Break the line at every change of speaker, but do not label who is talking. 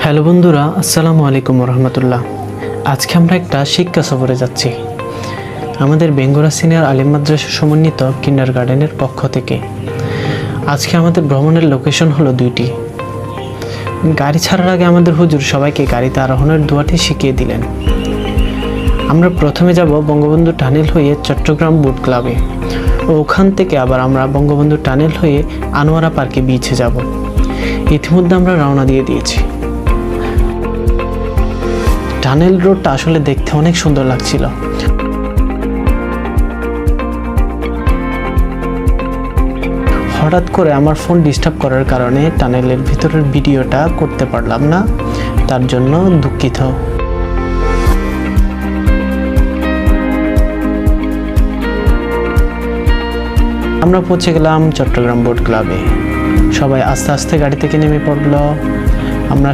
Hello বন্ধুরা, আসসালামু আলাইকুম রহমতুল্লাহ। আজকে আমরা একটা শিক্ষা সফরে যাচ্ছি আমাদের বেঙ্গুরা সিনিয়র আলিম মাদ্রাসা সমন্বিত কিন্ডারগার্টেনের পক্ষ থেকে। আজকে আমাদের ভ্রমণের লোকেশন হলো দুইটি। গাড়ি ছাড়ার আগে আমাদের হুজুর সবাইকে গাড়িতে আরোহণের দোয়াটি শিখিয়ে দিলেন। আমরা প্রথমে যাব বঙ্গবন্ধু টানেল হয়ে চট্টগ্রাম বোট ক্লাবে, ও ওখান থেকে আবার আমরা বঙ্গবন্ধু টানেল হয়ে আনোয়ারা পার্কে বিচে যাব। ইতিমধ্যে আমরা রওনা দিয়ে দিয়েছি। টানেল রোডটা আসলে দেখতে অনেক সুন্দর লাগছিল। হঠাৎ করে আমার ফোন ডিস্টার্ব করার কারণে টানেলের ভিতরের ভিডিওটা করতে পারলাম না, তার জন্য দুঃখিত। আমরা পৌঁছে গেলাম চট্টগ্রাম বোট ক্লাবে। সবাই আস্তে আস্তে গাড়ি থেকে নেমে পড়লো। আমরা